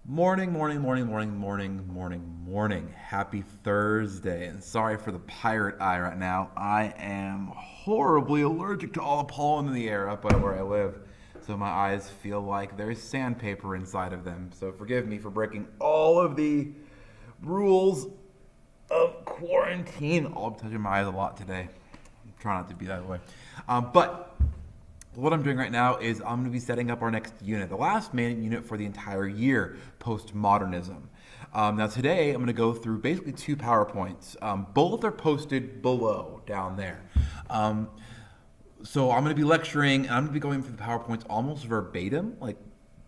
Morning. Happy Thursday. And sorry for the pirate eye right now. I am horribly allergic to all the pollen in the air up where I live. So my eyes feel like there's sandpaper inside of them. So forgive me for breaking all of the rules of quarantine. I'll be touching my eyes a lot today. I'm trying not to be that way. But what I'm doing right now is I'm going to be setting up our next unit, the last main unit for the entire year, postmodernism. Now today I'm going to go through basically two PowerPoints. Both are posted below down there. So I'm going to be lecturing, and I'm going to be going through the PowerPoints almost verbatim, like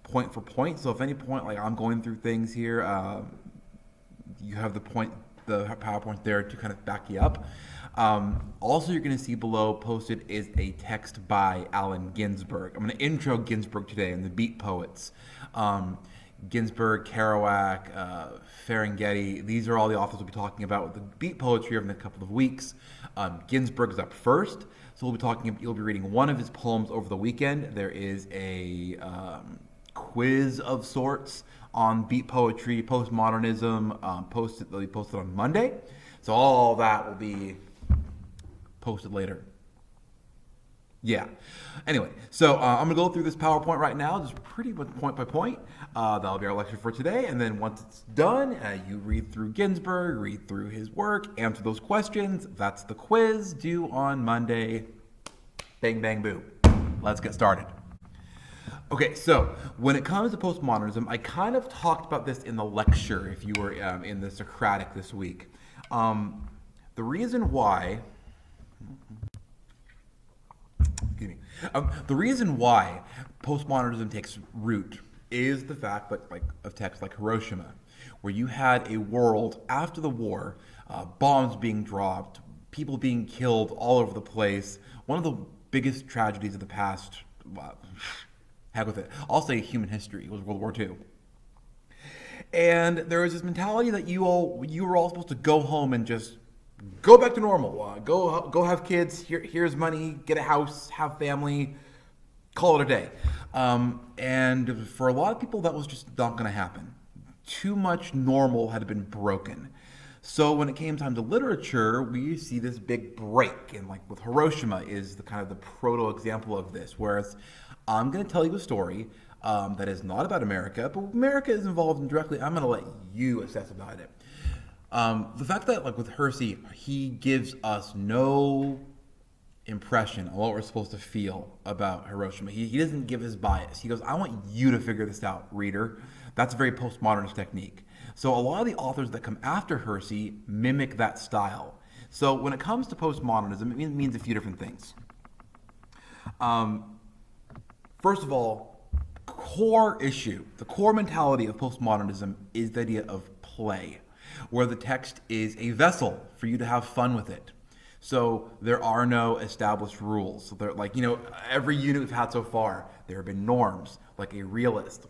point for point. So if any point, like I'm going through things here, you have the PowerPoint there to kind of back you up. Also, you're going to see below posted is a text by Allen Ginsberg. I'm going to intro Ginsberg today and the Beat Poets. Ginsberg, Kerouac, Ferlinghetti, these are all the authors we'll be talking about with the beat poetry over the couple of weeks. Ginsberg is up first, so you'll be reading one of his poems over the weekend. There is a quiz of sorts on beat poetry, postmodernism, they'll be posted on Monday. So all that will be posted later. Yeah. Anyway, so I'm going to go through this PowerPoint right now, just pretty much point by point. That'll be our lecture for today. And then once it's done, you read through Ginsberg, read through his work, answer those questions. That's the quiz due on Monday. Bang, bang, boo. Let's get started. Okay, so when it comes to postmodernism, I kind of talked about this in the lecture if you were in the Socratic this week. The reason why postmodernism takes root is the fact that, of texts like Hiroshima, where you had a world after the war, bombs being dropped, people being killed all over the place. One of the biggest tragedies of the past, heck with it, I'll say human history, was World War II. And there was this mentality that you were all supposed to go home and just go back to normal. Go have kids. Here's money. Get a house. Have family. Call it a day. And for a lot of people, that was just not going to happen. Too much normal had been broken. So when it came time to literature, we see this big break. And like with Hiroshima is the kind of the proto example of this. Whereas I'm going to tell you a story that is not about America, but America is involved indirectly. I'm going to let you assess about it. The fact that, like with Hersey, he gives us no impression on what we're supposed to feel about Hiroshima. He doesn't give his bias. He goes, I want you to figure this out, reader. That's a very postmodernist technique. So a lot of the authors that come after Hersey mimic that style. So when it comes to postmodernism, it means a few different things. First of all, the core mentality of postmodernism is the idea of play, where the text is a vessel for you to have fun with it. So there are no established rules. So they're every unit we've had so far, there have been norms. Like a realist,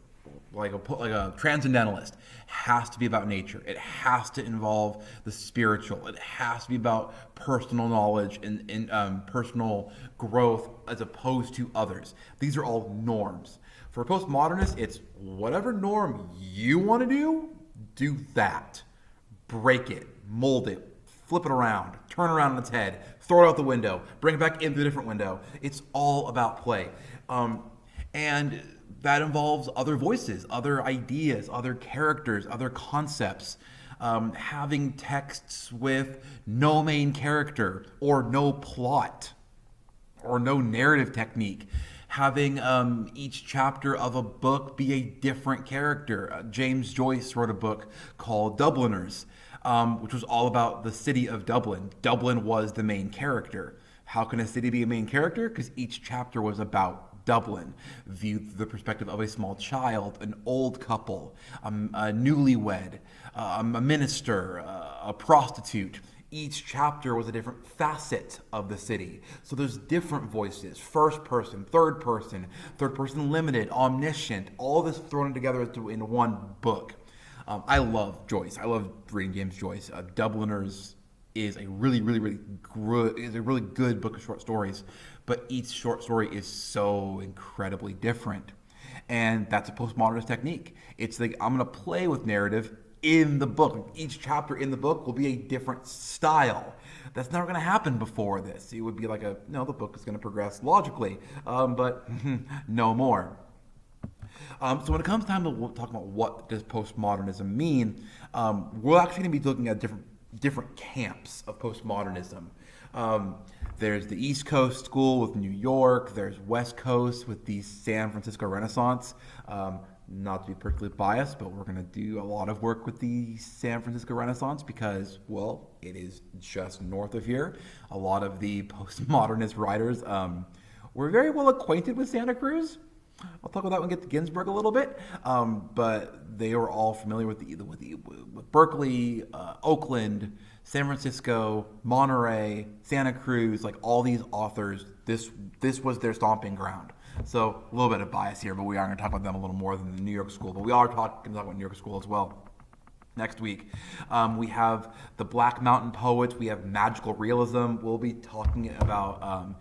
like a transcendentalist, has to be about nature. It has to involve the spiritual. It has to be about personal knowledge and personal growth as opposed to others. These are all norms. For a postmodernist, it's whatever norm you want to do that. Break it, mold it, flip it around, turn around on its head, throw it out the window, bring it back in through a different window. It's all about play. And that involves other voices, other ideas, other characters, other concepts. Having texts with no main character or no plot or no narrative technique. Having each chapter of a book be a different character. James Joyce wrote a book called Dubliners, which was all about the city of Dublin. Dublin was the main character. How can a city be a main character? Because each chapter was about Dublin, viewed through the perspective of a small child, an old couple, a newlywed, a minister, a prostitute. Each chapter was a different facet of the city. So there's different voices, first person limited, omniscient, all this thrown together in one book. I love Joyce. I love reading James Joyce. Dubliners is a really good book of short stories, but each short story is so incredibly different. And that's a postmodernist technique. It's like, I'm going to play with narrative in the book. Each chapter in the book will be a different style. That's never going to happen before this. It would be like no, the book is going to progress logically, but no more. So when it comes time to talk about what does postmodernism mean, we're actually going to be looking at different camps of postmodernism. There's the East Coast school with New York. There's West Coast with the San Francisco Renaissance. Not to be particularly biased, but we're going to do a lot of work with the San Francisco Renaissance because, well, it is just north of here. A lot of the postmodernist writers were very well acquainted with Santa Cruz. I'll talk about that when we get to Ginsberg a little bit, but they were all familiar with Berkeley, Oakland, San Francisco, Monterey, Santa Cruz, like all these authors. This was their stomping ground. So a little bit of bias here, but we are going to talk about them a little more than the New York School. But we are going to talk about New York School as well. Next week, we have the Black Mountain Poets. We have magical realism. We'll be talking about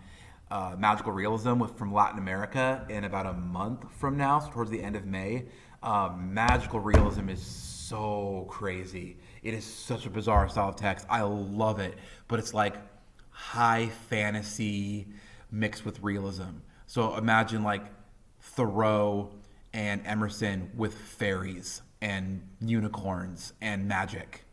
magical realism from Latin America in about a month from now, so towards the end of May. Magical realism is so crazy. It is such a bizarre style of text. I love it, but it's like high fantasy mixed with realism. So imagine like Thoreau and Emerson with fairies and unicorns and magic.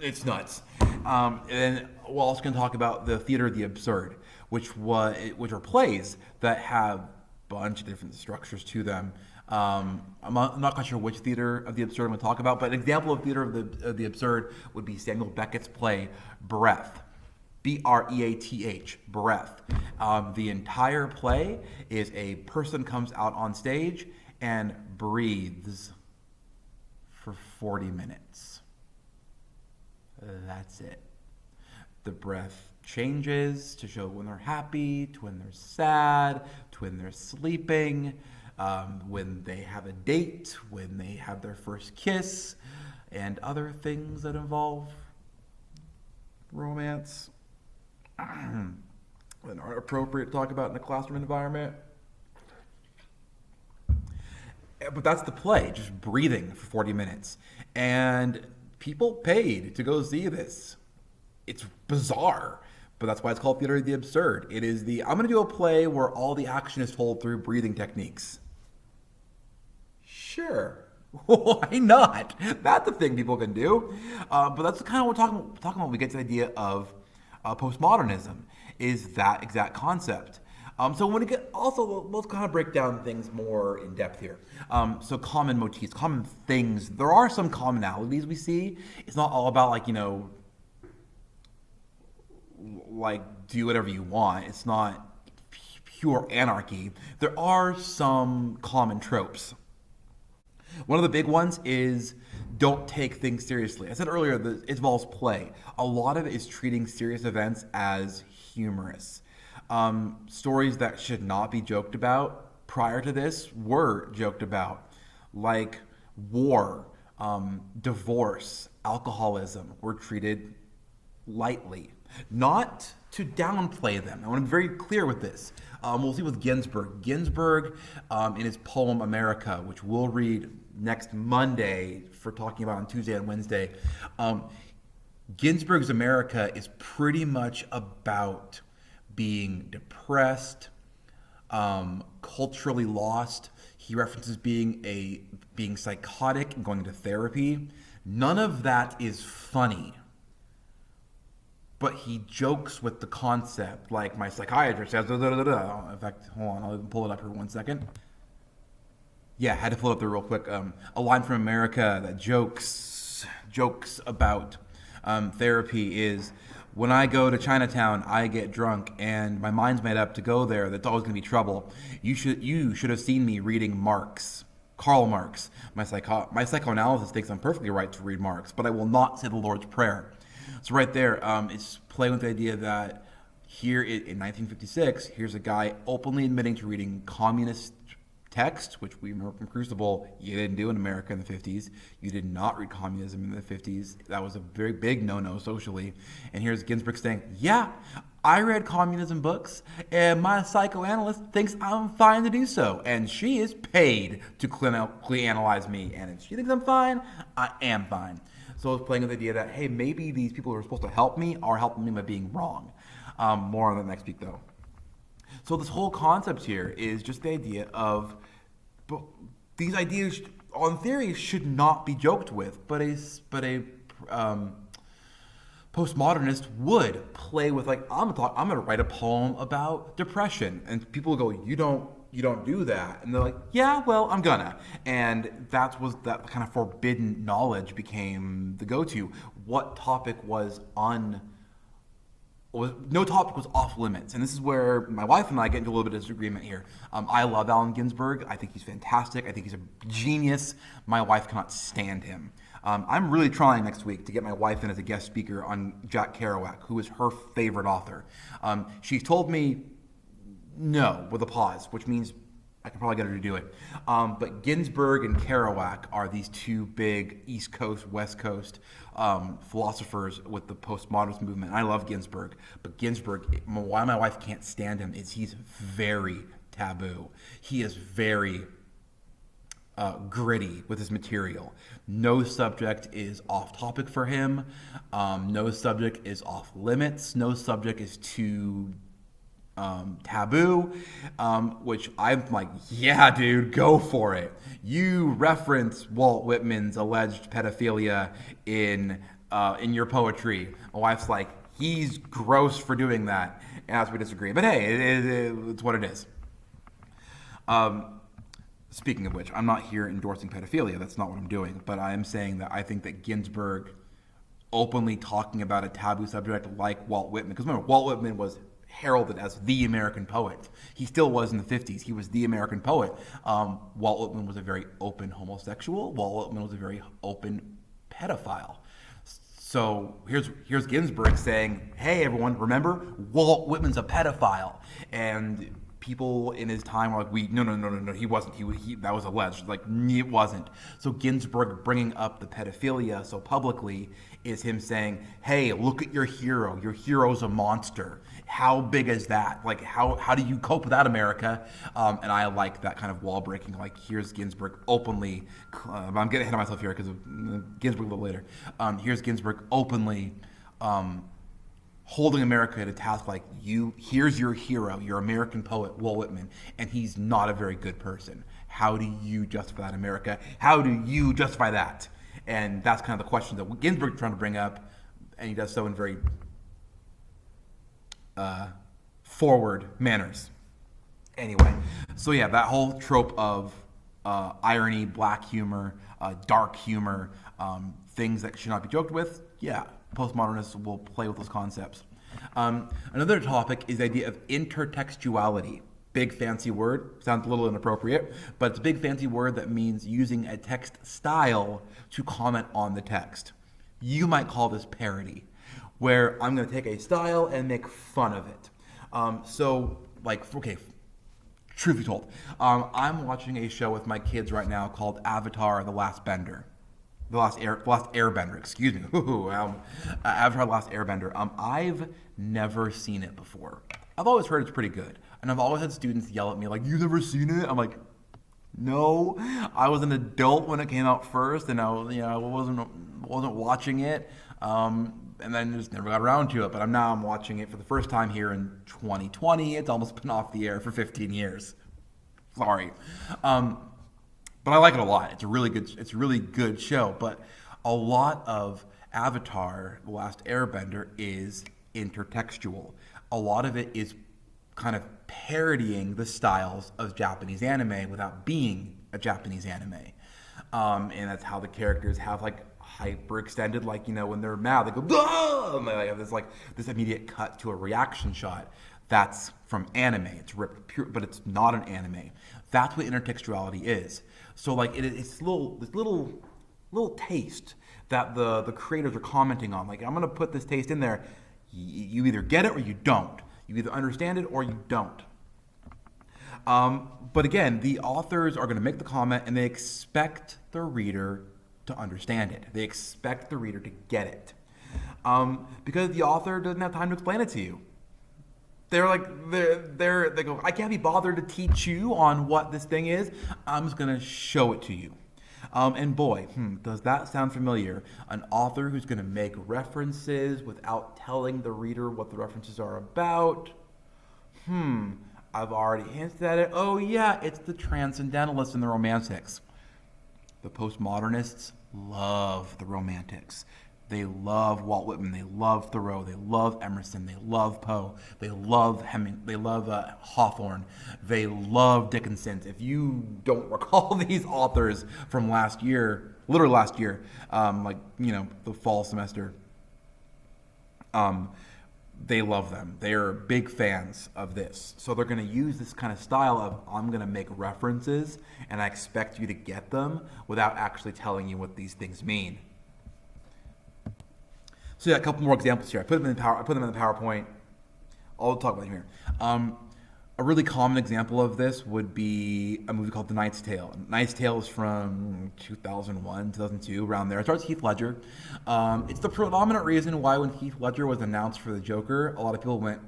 It's nuts. And then we're also going to talk about the theater of the absurd, which are plays that have a bunch of different structures to them. I'm not quite sure which theater of the absurd I'm going to talk about, but an example of theater of the absurd would be Samuel Beckett's play Breath. Breath, breath. The entire play is a person comes out on stage and breathes for 40 minutes. That's it. The breath changes to show when they're happy, to when they're sad, to when they're sleeping, when they have a date, when they have their first kiss, and other things that involve romance that aren't appropriate to talk about in a classroom environment. But that's the play, just breathing for 40 minutes. And people paid to go see this. It's bizarre, but that's why it's called theater of the absurd. It is I'm going to do a play where all the action is told through breathing techniques. Sure. Why not? That's a thing people can do. But that's kind of what we're talking about when we get to the idea of postmodernism, is that exact concept. So when we get, also, let's kind of break down things more in depth here. So common motifs, common things. There are some commonalities we see. It's not all about like do whatever you want. It's not pure anarchy. There are some common tropes. One of the big ones is don't take things seriously. I said earlier that it involves play. A lot of it is treating serious events as humorous. Stories that should not be joked about prior to this were joked about, like war, divorce, alcoholism were treated lightly. Not to downplay them. I want to be very clear with this. We'll see with Ginsberg. Ginsberg, in his poem America, which we'll read next Monday for talking about on Tuesday and Wednesday, Ginsberg's America is pretty much about being depressed, culturally lost. He references being psychotic and going to therapy. None of that is funny. But he jokes with the concept, like my psychiatrist says, da, da, da, da. In fact, hold on, I'll even pull it up here 1 second. Yeah, had to pull it up there real quick. A line from America that jokes about therapy is, when I go to Chinatown, I get drunk, and my mind's made up to go there. That's always going to be trouble. You should have seen me reading Marx. Karl Marx. My psychoanalysis thinks I'm perfectly right to read Marx, but I will not say the Lord's Prayer. So right there, it's playing with the idea that here in 1956, here's a guy openly admitting to reading communist text, which we remember from Crucible, you didn't do in America in the 50s. You did not read communism in the 50s. That was a very big no-no socially. And here's Ginsburg saying, yeah, I read communism books, and my psychoanalyst thinks I'm fine to do so. And she is paid to clinically analyze me. And if she thinks I'm fine, I am fine. So it's playing with the idea that, hey, maybe these people who are supposed to help me are helping me by being wrong. More on that next week, though. So this whole concept here is just the idea of these ideas, on theory, should not be joked with, but a postmodernist would play with, like, I'm gonna write a poem about depression, and people will go, you don't do that, and they're like, yeah, well, I'm gonna, and that kind of forbidden knowledge became the go-to. What topic no topic was off limits, and this is where my wife and I get into a little bit of disagreement here. I love Allen Ginsberg. I think he's fantastic. I think he's a genius. My wife cannot stand him. I'm really trying next week to get my wife in as a guest speaker on Jack Kerouac, who is her favorite author. She's told me no with a pause, which means I can probably get her to do it. But Ginsberg and Kerouac are these two big East Coast, West Coast philosophers with the postmodernist movement. I love Ginsberg, but Ginsberg, why my wife can't stand him is he's very taboo. He is very gritty with his material. No subject is off topic for him. No subject is off limits. No subject is too taboo, which I'm like, yeah, dude, go for it. You reference Walt Whitman's alleged pedophilia in your poetry. My wife's like, he's gross for doing that, and as we disagree. But hey, it's what it is. Speaking of which, I'm not here endorsing pedophilia. That's not what I'm doing. But I am saying that I think that Ginsberg openly talking about a taboo subject like Walt Whitman, because remember, Walt Whitman was heralded as the American poet. He still was in the 50s. He was the American poet. Walt Whitman was a very open homosexual. Walt Whitman was a very open pedophile. So here's Ginsberg saying, hey, everyone, remember, Walt Whitman's a pedophile. And people in his time were like, no, he wasn't. He that was alleged. Like, it wasn't. So Ginsberg bringing up the pedophilia so publicly is him saying, hey, look at your hero. Your hero's a monster. How big is that? Like, how do you cope with that, America? And I like that kind of wall breaking. Like, here's Ginsberg openly, I'm getting ahead of myself here because of Ginsberg a little later. Here's Ginsberg openly holding America to task, like, here's your hero, your American poet, Walt Whitman, and he's not a very good person. How do you justify that, America? How do you justify that? And that's kind of the question that Ginsberg is trying to bring up, and he does so in very forward manners. Anyway, so yeah, that whole trope of irony, black humor, dark humor, things that should not be joked with, yeah, postmodernists will play with those concepts. Another topic is the idea of intertextuality. Big fancy word, sounds a little inappropriate, but it's a big fancy word that means using a text style to comment on the text. You might call this parody, where I'm going to take a style and make fun of it. Truth be told, I'm watching a show with my kids right now called Avatar: The Last Bender. The last Airbender, excuse me. Avatar: The Last Airbender. I've never seen it before. I've always heard it's pretty good, and I've always had students yell at me like, "You've never seen it?" I'm like, "No, I was an adult when it came out first, and I wasn't watching it, and then just never got around to it. But I'm watching it for the first time here in 2020. It's almost been off the air for 15 years. Sorry." But I like it a lot. It's a really good show. But a lot of Avatar: The Last Airbender is intertextual. A lot of it is kind of parodying the styles of Japanese anime without being a Japanese anime. And that's how the characters have like hyper extended, like, when they're mad, they go, "Ah!" And they have this immediate cut to a reaction shot. That's from anime. It's ripped pure, but it's not an anime. That's what intertextuality is. So like it's this little taste that the creators are commenting on. Like, I'm gonna put this taste in there. You either get it or you don't. You either understand it or you don't. But again, the authors are going to make the comment and they expect the reader to understand it. They expect the reader to get it. Because the author doesn't have time to explain it to you. They go, I can't be bothered to teach you on what this thing is. I'm just going to show it to you. And boy, does that sound familiar? An author who's going to make references without telling the reader what the references are about. I've already hinted at it. Oh yeah, it's the Transcendentalists and the Romantics. The Postmodernists love the Romantics. They love Walt Whitman. They love Thoreau. They love Emerson. They love Poe. They love Hemingway. They love Hawthorne. They love Dickinson. If you don't recall these authors from last year, literally last year, the fall semester, they love them. They are big fans of this. So they're going to use this kind of style of, I'm going to make references and I expect you to get them without actually telling you what these things mean. So yeah, a couple more examples here. I put them in the PowerPoint. I'll talk about them here. A really common example of this would be a movie called The Knight's Tale. Knight's Tale is from 2001, 2002, around there. It stars Heath Ledger. It's the predominant reason why when Heath Ledger was announced for the Joker, a lot of people went,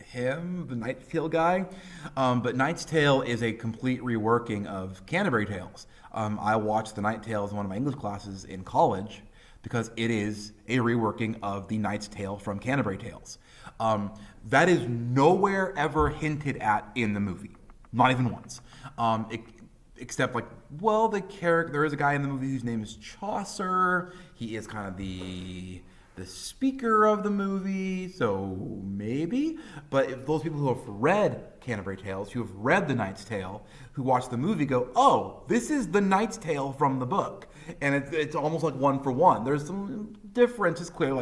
him, the Knight's Tale guy? But Knight's Tale is a complete reworking of Canterbury Tales. I watched The Knight's Tale as one of my English classes in college, because it is a reworking of the Knight's Tale from Canterbury Tales. That is nowhere ever hinted at in the movie, not even once. Except there is a guy in the movie whose name is Chaucer. He is kind of the speaker of the movie, so maybe. But if those people who have read Canterbury Tales, who have read The Knight's Tale, who watch the movie go, oh, this is The Knight's Tale from the book. And it's almost like one for one. There's some differences, clear,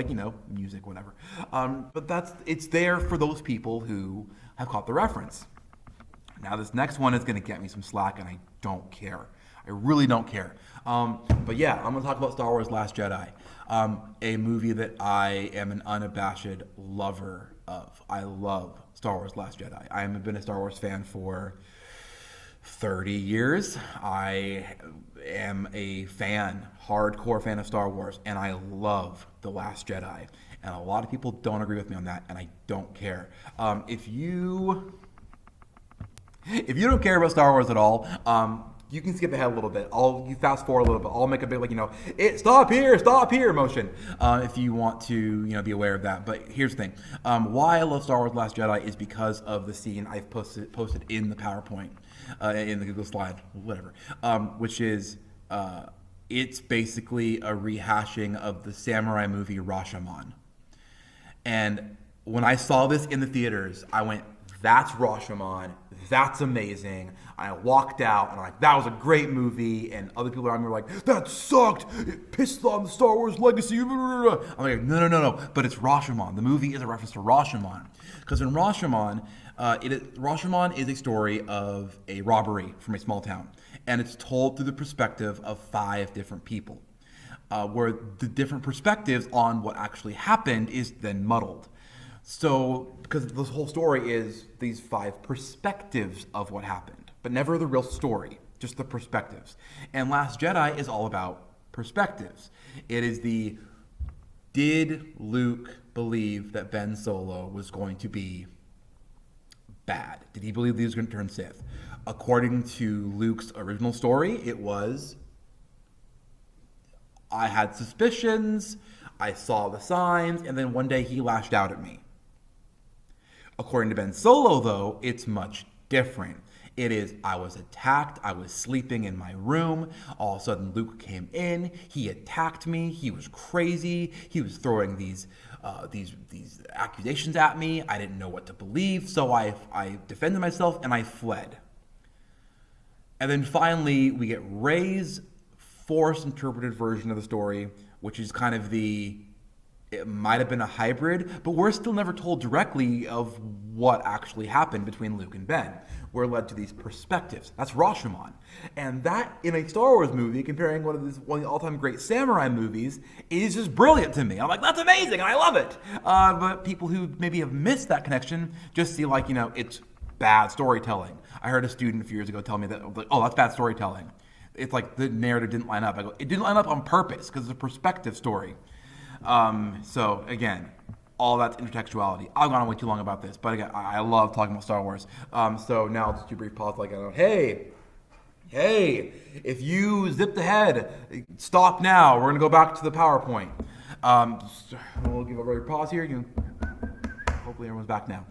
music, whatever. But it's there for those people who have caught the reference. Now, this next one is going to get me some slack, and I don't care. I really don't care. But yeah, I'm going to talk about Star Wars Last Jedi, a movie that I am an unabashed lover of. I love Star Wars Last Jedi. I have been a Star Wars fan for 30 years. I am a hardcore fan of Star Wars, and I love The Last Jedi. And a lot of people don't agree with me on that, and I don't care. If you don't care about Star Wars at all, you can skip ahead a little bit. You fast forward a little bit. I'll make a big stop here motion. If you want to be aware of that. But here's the thing. Why I love Star Wars Last Jedi is because of the scene I've posted in the PowerPoint, in the Google slide, whatever. Which is it's basically a rehashing of the samurai movie Rashomon. And when I saw this in the theaters, I went, that's Rashomon. That's amazing. I walked out and I'm like, that was a great movie. And other people around me were like, that sucked. It pissed on the Star Wars legacy. I'm like, no. But it's Rashomon. The movie is a reference to Rashomon. Because in Rashomon, Rashomon is a story of a robbery from a small town. And it's told through the perspective of 5 different people, where the different perspectives on what actually happened is then muddled. So, because this whole story is these 5 perspectives of what happened, but never the real story, just the perspectives. And Last Jedi is all about perspectives. It is did Luke believe that Ben Solo was going to be bad? Did he believe he was going to turn Sith? According to Luke's original story, it was, I had suspicions, I saw the signs, and then one day he lashed out at me. According to Ben Solo, though, it's much different. It is, I was attacked, I was sleeping in my room, all of a sudden Luke came in, he attacked me, he was crazy, he was throwing these accusations at me, I didn't know what to believe, so I defended myself and I fled. And then finally, we get Rey's Force-interpreted version of the story, which is kind of it might have been a hybrid, but we're still never told directly of what actually happened between Luke and Ben. We're led to these perspectives. That's Rashomon. And that, in a Star Wars movie, comparing one of the all-time great samurai movies, is just brilliant to me. I'm like, that's amazing, and I love it. But people who maybe have missed that connection just see it's bad storytelling. I heard a student a few years ago tell me that, like, oh, that's bad storytelling. It's like the narrative didn't line up. I go, it didn't line up on purpose because it's a perspective story. So again, all that's intertextuality. I've gone on way too long about this, but again, I love talking about Star Wars. So now I'll just do a brief pause. Like, hey, if you zipped ahead, stop now. We're gonna go back to the PowerPoint. We'll give a brief pause here. Hopefully everyone's back now.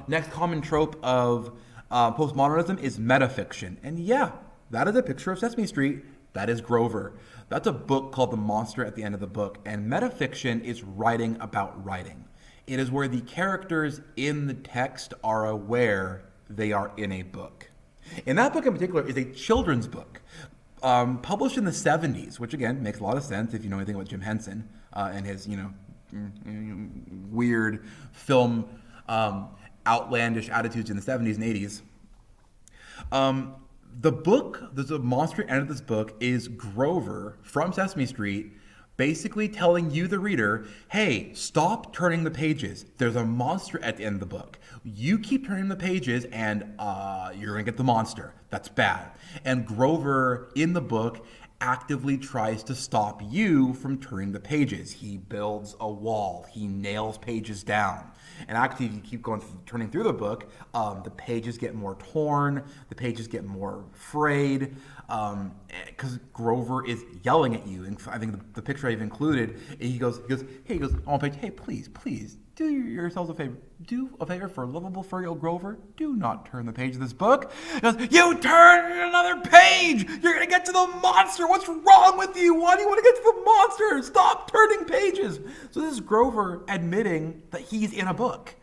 Next common trope of postmodernism is metafiction, and yeah, that is a picture of Sesame Street. That is Grover. That's a book called The Monster at the end of the book. And metafiction is writing about writing. It is where the characters in the text are aware they are in a book. And that book in particular is a children's book published in the 70s, which again makes a lot of sense if you know anything about Jim Henson and his, weird film outlandish attitudes in the 70s and 80s. The book, the monster end of this book is Grover from Sesame Street basically telling you, the reader, hey, stop turning the pages. There's a monster at the end of the book. You keep turning the pages and you're going to get the monster. That's bad. And Grover in the book actively tries to stop you from turning the pages. He builds a wall. He nails pages down. And actually, if you keep turning through the book, the pages get more torn, the pages get more frayed, because Grover is yelling at you. And I think the picture I've included, he goes on page, hey, please, do yourselves a favor. Do a favor for lovable furry old Grover. Do not turn the page of this book. He goes, you turn another page! You're going to get to the monster! What's wrong with you? Why do you want to get to the monster? Stop turning pages! So this is Grover admitting that he's in a book.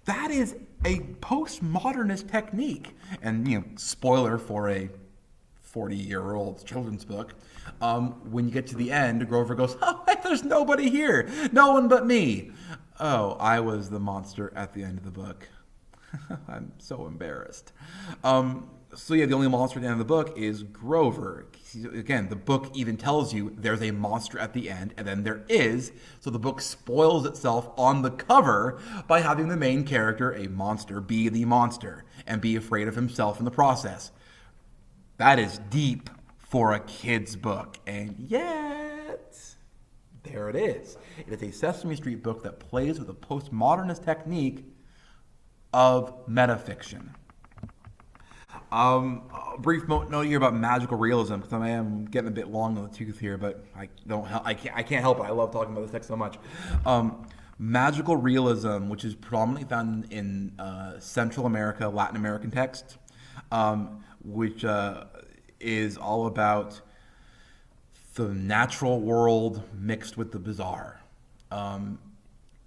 That is a postmodernist technique. And, spoiler for a 40-year-old children's book. When you get to the end, Grover goes, oh, there's nobody here. No one but me. Oh, I was the monster at the end of the book. I'm so embarrassed. The only monster at the end of the book is Grover. Again, the book even tells you there's a monster at the end, and then there is. So the book spoils itself on the cover by having the main character, a monster, be the monster and be afraid of himself in the process. That is deep for a kid's book, and yet there it is. It is a Sesame Street book that plays with a postmodernist technique of metafiction. A brief note here about magical realism, because I am getting a bit long on the tooth here, but I can't help it. I love talking about this text so much. Magical realism, which is predominantly found in Central America, Latin American texts, which is all about the natural world mixed with the bizarre.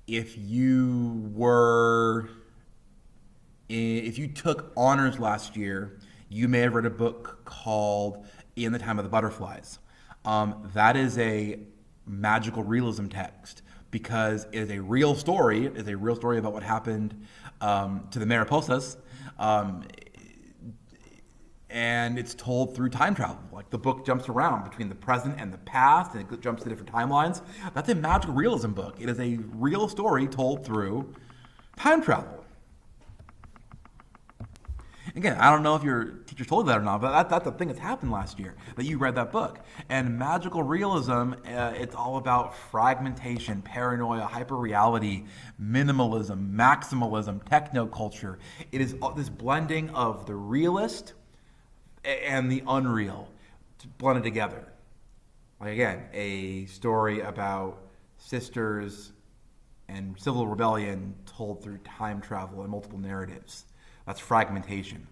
If you took honors last year, you may have read a book called In the Time of the Butterflies. That is a magical realism text because it is a real story. It is a real story about what happened to the Mariposas. And it's told through time travel. Like the book jumps around between the present and the past, and it jumps to different timelines. That's a magical realism book. It is a real story told through time travel. Again, I don't know if your teacher told you that or not, but that's the thing that's happened last year, that you read that book. And magical realism, it's all about fragmentation, paranoia, hyperreality, minimalism, maximalism, technoculture. It is this blending of the realist and the unreal blended together. Like again, a story about sisters and civil rebellion told through time travel and multiple narratives. That's fragmentation.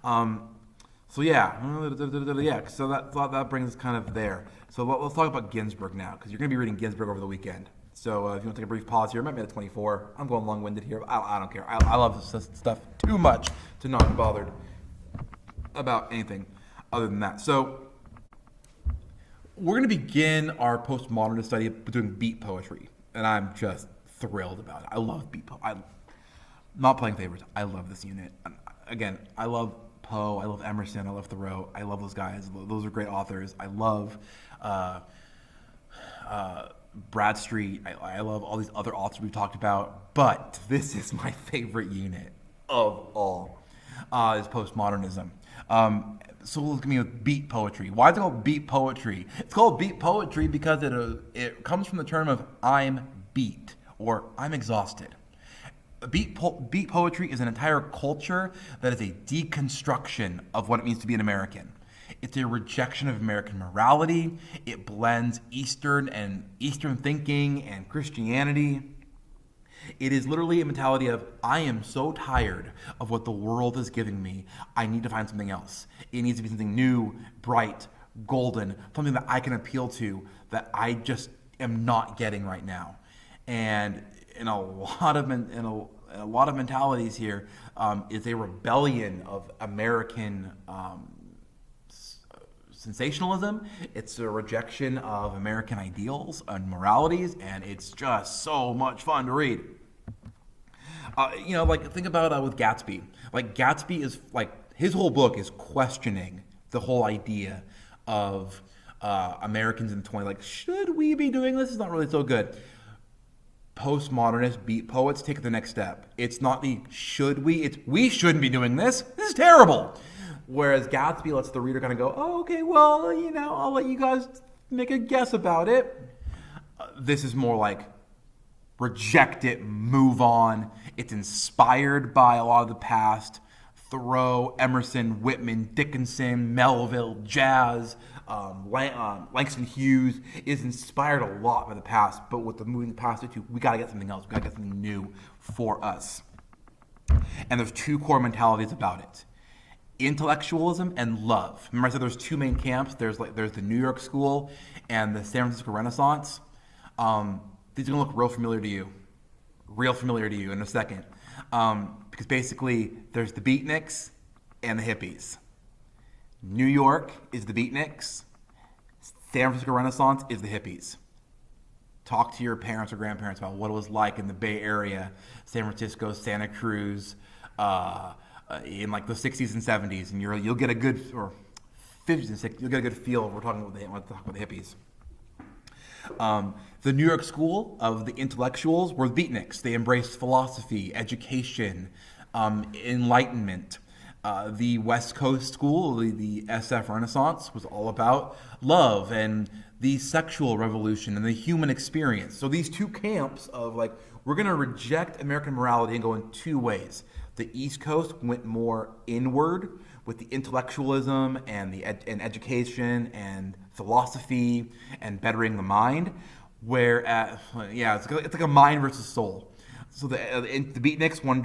So that brings us kind of there. So let's talk about Ginsberg now, because you're going to be reading Ginsberg over the weekend. So if you want to take a brief pause here, I might be at 24. I'm going long-winded here. But I don't care. I love this stuff too much to not be bothered about anything other than that. So we're going to begin our postmodernist study doing beat poetry, and I'm just thrilled about it. I love beat poetry. I'm not playing favorites. I love this unit. Again, I love Poe. I love Emerson. I love Thoreau. I love those guys. Those are great authors. I love Bradstreet. I love all these other authors we've talked about. But this is my favorite unit. of all is postmodernism. So look at me with beat poetry. Why is it called beat poetry? It's called beat poetry because it comes from the term of I'm beat or I'm exhausted. Beat poetry is an entire culture that is a deconstruction of what it means to be an American. It's a rejection of American morality. It blends Eastern thinking and Christianity. It is literally a mentality of, I am so tired of what the world is giving me. I need to find something else. It needs to be something new, bright, golden, something that I can appeal to that I just am not getting right now. And in a lot of mentalities here, is a rebellion of American sensationalism. It's a rejection of American ideals and moralities, and it's just so much fun to read. Think about with Gatsby. Like Gatsby is his whole book is questioning the whole idea of Americans in the 20s. Like, should we be doing this? It's not really so good. Postmodernist beat poets take it the next step. It's not the should we, it's we shouldn't be doing this. This is terrible. Whereas Gatsby lets the reader kind of go, oh, okay, well, I'll let you guys make a guess about it. This is more like reject it, move on. It's inspired by a lot of the past. Thoreau, Emerson, Whitman, Dickinson, Melville, Jazz, Langston Hughes is inspired a lot by the past, but with the moving past it to, we got to get something else. We got to get something new for us. And there's two core mentalities about it. Intellectualism and love. Remember I said there's two main camps. There's the New York School and the San Francisco Renaissance. These are going to look real familiar to you in a second. Because basically there's the beatniks and the hippies. New York is the beatniks. San Francisco Renaissance is the hippies. Talk to your parents or grandparents about what it was like in the Bay Area, San Francisco, Santa Cruz, in the 60s and 70s, and you'll get a good, or 50s and 60s, you'll get a good feel. We're talking about the hippies. The New York School of the intellectuals were the beatniks. They embraced philosophy, education, enlightenment. The West Coast School, the SF Renaissance, was all about love and the sexual revolution and the human experience. So these two camps of we're going to reject American morality and go in two ways. The East Coast went more inward with the intellectualism and and education and philosophy and bettering the mind, whereas it's like a mind versus soul. So the beatniks wanted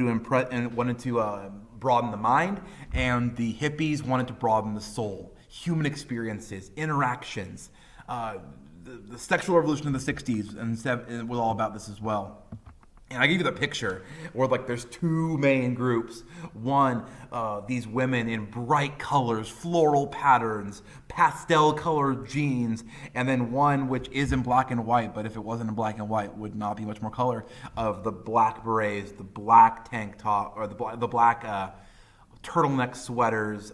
to broaden the mind, and the hippies wanted to broaden the soul, human experiences, interactions. The sexual revolution in the 60s and was all about this as well. And I give you the picture where there's two main groups. One, these women in bright colors, floral patterns, pastel colored jeans, and then one which is in black and white, but if it wasn't in black and white, would not be much more color, of the black berets, the black tank top, or the black turtleneck sweaters,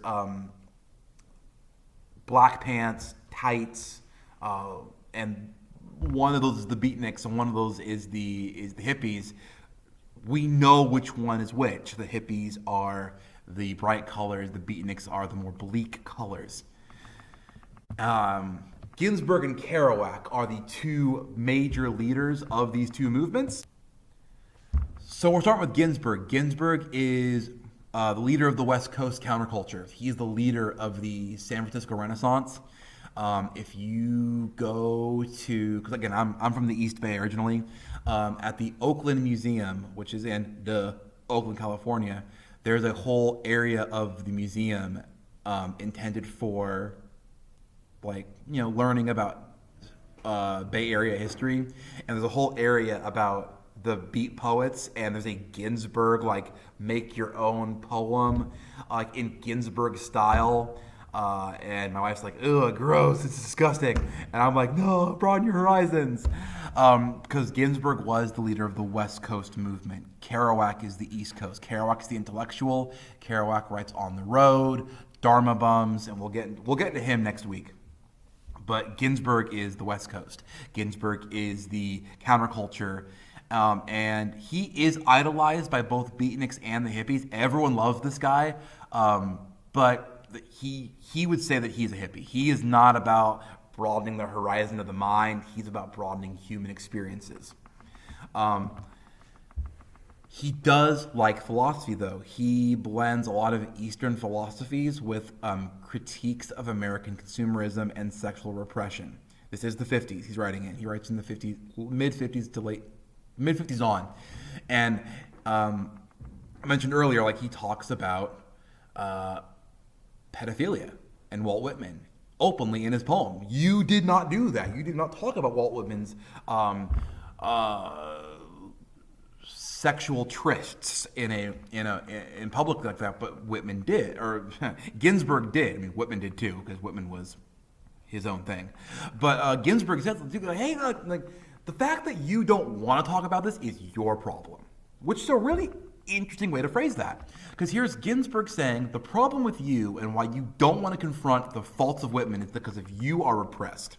black pants, tights, and one of those is the beatniks and one of those is the hippies. We know which one is which. The hippies are the bright colors, the beatniks are the more bleak colors. Ginsberg and Kerouac are the two major leaders of these two movements. So we're starting with Ginsberg. Ginsberg is the leader of the West Coast counterculture. He's the leader of the San Francisco Renaissance. If you go to, because again, I'm from the East Bay originally, at the Oakland Museum, which is in Oakland, California, there's a whole area of the museum intended for, learning about Bay Area history, and there's a whole area about the beat poets, and there's a Ginsberg make your own poem, in Ginsberg style. And my wife's like, ugh, gross, it's disgusting. And I'm like, no, broaden your horizons. Because Ginsberg was the leader of the West Coast movement. Kerouac is the East Coast. Kerouac is the intellectual. Kerouac writes On the Road, Dharma Bums, and we'll get into him next week. But Ginsberg is the West Coast. Ginsberg is the counterculture. And he is idolized by both beatniks and the hippies. Everyone loves this guy, but he would say that he's a hippie. He is not about broadening the horizon of the mind. He's about broadening human experiences. He does like philosophy, though. He blends a lot of Eastern philosophies with critiques of American consumerism and sexual repression. This is the 50s. He's writing it. He writes in the 50s, mid-50s to mid-50s on. And I mentioned earlier, like, he talks about pedophilia and Walt Whitman openly in his poem. You did not do that. You did not talk about Walt Whitman's sexual trysts in public like that, but Whitman did, or Ginsberg did. I mean, Whitman did too, because Whitman was his own thing. But Ginsberg said, "Hey, like the fact that you don't want to talk about this is your problem," which is a really interesting way to phrase that. Because here's Ginsberg saying the problem with you and why you don't want to confront the faults of Whitman is because of you are repressed.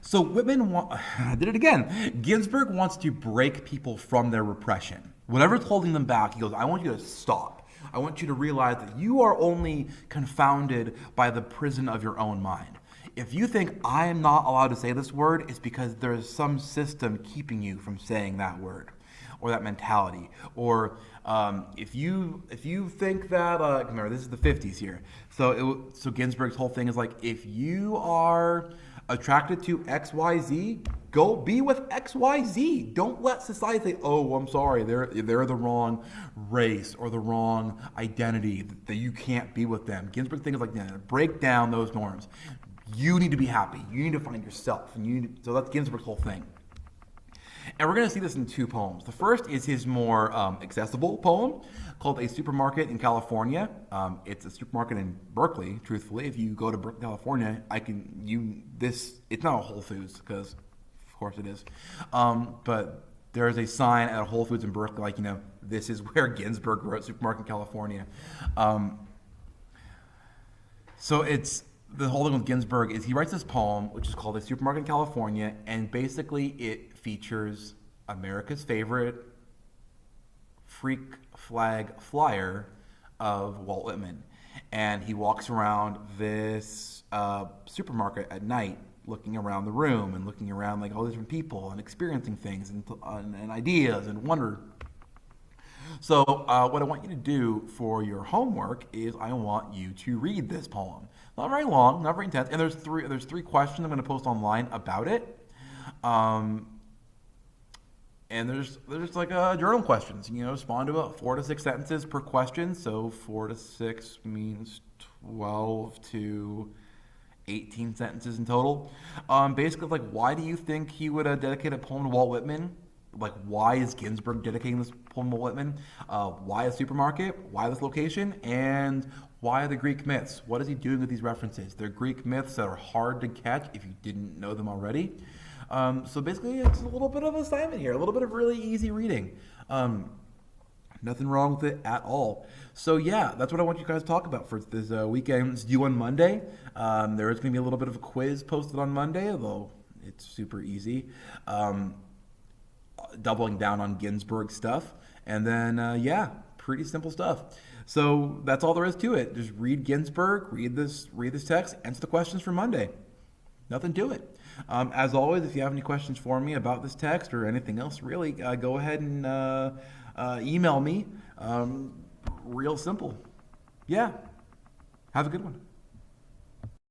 So Whitman, I did it again. Ginsberg wants to break people from their repression. Whatever's holding them back, he goes, I want you to stop. I want you to realize that you are only confounded by the prison of your own mind. If you think I am not allowed to say this word, it's because there is some system keeping you from saying that word or that mentality. Or if you think that, remember, this is the 50s here. So Ginsberg's whole thing is like, if you are attracted to XYZ, go be with XYZ. Don't let society say, oh, I'm sorry, they're the wrong race or the wrong identity, that you can't be with them. Ginsberg thinks like, break down those norms. You need to be happy. You need to find yourself. So that's Ginsberg's whole thing. And we're going to see this in two poems. The first is his more accessible poem called A Supermarket in California. It's a supermarket in Berkeley, truthfully. If you go to Berkeley, California, it's not a Whole Foods, because of course it is. But there's a sign at a Whole Foods in Berkeley, like, this is where Ginsberg wrote Supermarket in California. So the whole thing with Ginsberg is he writes this poem, which is called A Supermarket in California, and basically it features America's favorite freak flag flyer of Walt Whitman. And he walks around this supermarket at night, looking around the room and looking around like all these different people and experiencing things and ideas and wonder. So what I want you to do for your homework is I want you to read this poem. Not very long, not very intense, and there's three questions I'm going to post online about it. And there's like journal questions. Respond to about 4 to 6 sentences per question. So 4 to 6 means 12 to 18 sentences in total. Basically, like, why do you think he would dedicate a poem to Walt Whitman? Like, why is Ginsberg dedicating this poem to Walt Whitman? Why a supermarket? Why this location? And why the Greek myths? What is he doing with these references? They're Greek myths that are hard to catch if you didn't know them already. So basically, it's a little bit of an assignment here, a little bit of really easy reading. Nothing wrong with it at all. So yeah, that's what I want you guys to talk about for this weekend. It's due on Monday. There is going to be a little bit of a quiz posted on Monday, although it's super easy. Doubling down on Ginsberg stuff. And then, pretty simple stuff. So that's all there is to it. Just read Ginsberg, read this text, answer the questions for Monday. Nothing to it. As always, if you have any questions for me about this text or anything else, really, go ahead and email me. Real simple. Yeah. Have a good one.